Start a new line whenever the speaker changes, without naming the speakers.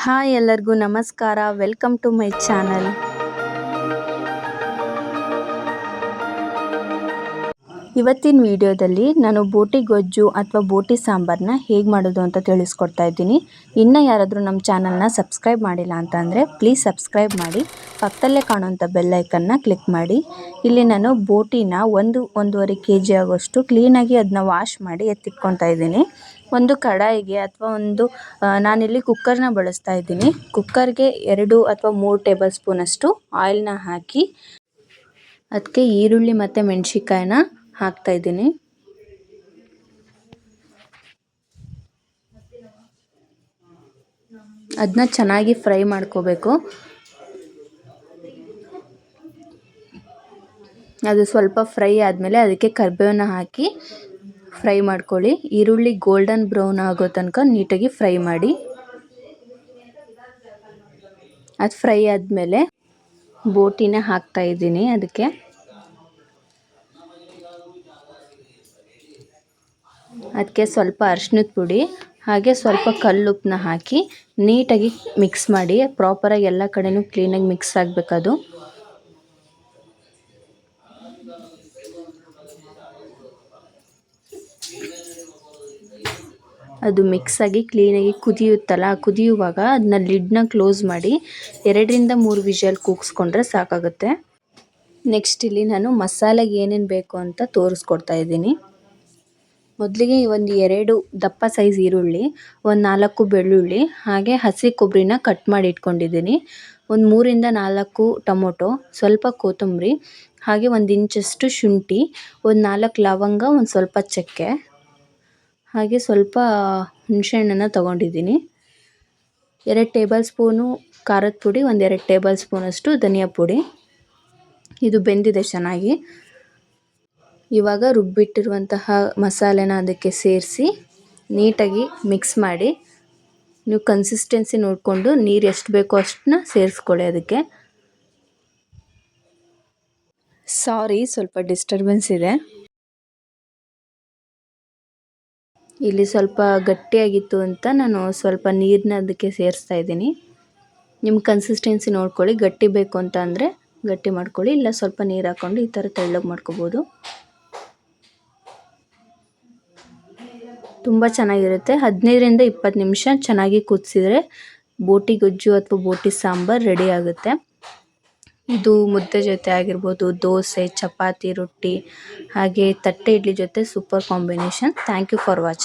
Hi ಎಲ್ಲರಿಗೂ ನಮಸ್ಕಾರ. Welcome to my channel. ಇವತ್ತಿನ ವಿಡಿಯೋದಲ್ಲಿ ನಾನು ಬೋಟಿ ಗೊಜ್ಜು ಅಥವಾ ಬೋಟಿ ಸಾಂಬಾರನ್ನ ಹೇಗೆ ಮಾಡೋದು ಅಂತ ತಿಳಿಸ್ಕೊಡ್ತಾ ಇದ್ದೀನಿ. ಇನ್ನು ಯಾರಾದರೂ ನಮ್ಮ ಚಾನಲ್ನ ಸಬ್ಸ್ಕ್ರೈಬ್ ಮಾಡಿಲ್ಲ ಅಂತಂದರೆ ಪ್ಲೀಸ್ ಸಬ್ಸ್ಕ್ರೈಬ್ ಮಾಡಿ, ಪಕ್ಕದಲ್ಲೇ ಕಾಣುವಂಥ ಬೆಲ್ ಐಕನ್ನ ಕ್ಲಿಕ್ ಮಾಡಿ. ಇಲ್ಲಿ ನಾನು ಬೋಟಿನ 1-1.5 kg ಆಗೋಷ್ಟು ಕ್ಲೀನಾಗಿ ಅದನ್ನ ವಾಶ್ ಮಾಡಿ ಎತ್ತಿಟ್ಕೊತಾ ಇದ್ದೀನಿ. ಒಂದು ಕಡಾಯಿಗೆ ಅಥವಾ ನಾನಿಲ್ಲಿ ಕುಕ್ಕರ್ನ ಬಳಸ್ತಾ ಇದ್ದೀನಿ. ಕುಕ್ಕರ್ಗೆ 2 ಅಥವಾ 3 ಟೇಬಲ್ ಸ್ಪೂನಷ್ಟು ಆಯಿಲ್ನ ಹಾಕಿ ಅದಕ್ಕೆ ಈರುಳ್ಳಿ ಮತ್ತು ಮೆಣಸಿನ್ಕಾಯಿನ ಹಾಕ್ತಾ ಇದ್ದೀನಿ. ಅದನ್ನ ಚೆನ್ನಾಗಿ ಫ್ರೈ ಮಾಡ್ಕೋಬೇಕು. ಅದು ಸ್ವಲ್ಪ ಫ್ರೈ ಆದಮೇಲೆ ಅದಕ್ಕೆ ಕರಿಬೇವನ್ನ ಹಾಕಿ ಫ್ರೈ ಮಾಡ್ಕೊಳ್ಳಿ. ಈರುಳ್ಳಿ ಗೋಲ್ಡನ್ ಬ್ರೌನ್ ಆಗೋ ತನಕ ನೀಟಾಗಿ ಫ್ರೈ ಮಾಡಿ. ಅದು ಫ್ರೈ ಆದಮೇಲೆ ಬೋಟಿನ ಹಾಕ್ತಾ ಇದ್ದೀನಿ. ಅದಕ್ಕೆ ಸ್ವಲ್ಪ ಅರಿಶಿನದ ಪುಡಿ ಹಾಗೆ ಸ್ವಲ್ಪ ಕಲ್ಲುಪ್ಪನ್ನ ಹಾಕಿ ನೀಟಾಗಿ ಮಿಕ್ಸ್ ಮಾಡಿ. ಪ್ರಾಪರಾಗಿ ಎಲ್ಲ ಕಡೆನೂ ಕ್ಲೀನಾಗಿ ಮಿಕ್ಸ್ ಆಗಬೇಕದು. ಅದು ಮಿಕ್ಸ್ ಆಗಿ ಕ್ಲೀನಾಗಿ ಕುದಿಯುತ್ತಲ್ಲ, ಕುದಿಯುವಾಗ ಅದನ್ನ ಲಿಡ್ನ ಕ್ಲೋಸ್ ಮಾಡಿ 2-3 ವಿಷಲ್ ಕೂಗಿಸ್ಕೊಂಡ್ರೆ ಸಾಕಾಗುತ್ತೆ. ನೆಕ್ಸ್ಟ್ ಇಲ್ಲಿ ನಾನು ಮಸಾಲೆಗೆ ಏನೇನು ಬೇಕು ಅಂತ ತೋರಿಸ್ಕೊಡ್ತಾ ಇದ್ದೀನಿ. ಮೊದಲಿಗೆ 2 ದಪ್ಪ ಸೈಜ್ ಈರುಳ್ಳಿ, 4 ಬೆಳ್ಳುಳ್ಳಿ ಹಾಗೆ ಹಸಿ ಕೊಬ್ಬರಿನ ಕಟ್ ಮಾಡಿ ಇಟ್ಕೊಂಡಿದ್ದೀನಿ. 3-4 ಟೊಮೊಟೊ, ಸ್ವಲ್ಪ ಕೊತ್ತಂಬರಿ ಹಾಗೆ 1 ಇಂಚಷ್ಟು ಶುಂಠಿ, 4 ಲವಂಗ, ಸ್ವಲ್ಪ ಚಕ್ಕೆ ಹಾಗೆ ಸ್ವಲ್ಪ ಹುಣಸೆಹಣ್ಣನ್ನು ತಗೊಂಡಿದ್ದೀನಿ. 2 ಟೇಬಲ್ ಸ್ಪೂನು ಖಾರದ ಪುಡಿ, 2 ಟೇಬಲ್ ಸ್ಪೂನಷ್ಟು ಧನಿಯಾ ಪುಡಿ. ಇದು ಬೆಂದಿದೆ ಚೆನ್ನಾಗಿ. ಇವಾಗ ರುಬ್ಬಿಟ್ಟಿರುವಂತಹ ಮಸಾಲೆನ ಅದಕ್ಕೆ ಸೇರಿಸಿ ನೀಟಾಗಿ ಮಿಕ್ಸ್ ಮಾಡಿ. ನೀವು ಕನ್ಸಿಸ್ಟೆನ್ಸಿ ನೋಡಿಕೊಂಡು ನೀರು ಎಷ್ಟು ಬೇಕೋ ಅಷ್ಟನ್ನ ಸೇರಿಸ್ಕೊಳ್ಳಿ. ಅದಕ್ಕೆ ಸಾರಿ, ಸ್ವಲ್ಪ ಡಿಸ್ಟರ್ಬೆನ್ಸ್ ಇದೆ. ಇಲ್ಲಿ ಸ್ವಲ್ಪ ಗಟ್ಟಿಯಾಗಿತ್ತು ಅಂತ ನಾನು ಸ್ವಲ್ಪ ನೀರನ್ನ ಅದಕ್ಕೆ ಸೇರಿಸ್ತಾ ಇದ್ದೀನಿ. ನಿಮ್ಮ ಕನ್ಸಿಸ್ಟೆನ್ಸಿ ನೋಡ್ಕೊಳ್ಳಿ. ಗಟ್ಟಿ ಬೇಕು ಅಂತ ಅಂದರೆ ಗಟ್ಟಿ ಮಾಡ್ಕೊಳ್ಳಿ, ಇಲ್ಲ ಸ್ವಲ್ಪ ನೀರು ಹಾಕ್ಕೊಂಡು ಈ ಥರ ತೆಳ್ಳಗೆ ಮಾಡ್ಕೋಬೋದು. ತುಂಬ ಚೆನ್ನಾಗಿರುತ್ತೆ. 15-20 ನಿಮಿಷ ಚೆನ್ನಾಗಿ ಕುದಿಸಿದ್ರೆ ಬೋಟಿ ಗೊಜ್ಜು ಅಥವಾ ಬೋಟಿ ಸಾಂಬಾರು ರೆಡಿ ಆಗುತ್ತೆ. ಇದು ಮುದ್ದೆ ಜೊತೆ ಆಗಿರ್ಬೋದು, ದೋಸೆ, ಚಪಾತಿ, ರೊಟ್ಟಿ ಹಾಗೆ ತಟ್ಟೆ ಇಡ್ಲಿ ಜೊತೆ super combination. Thank you for watching.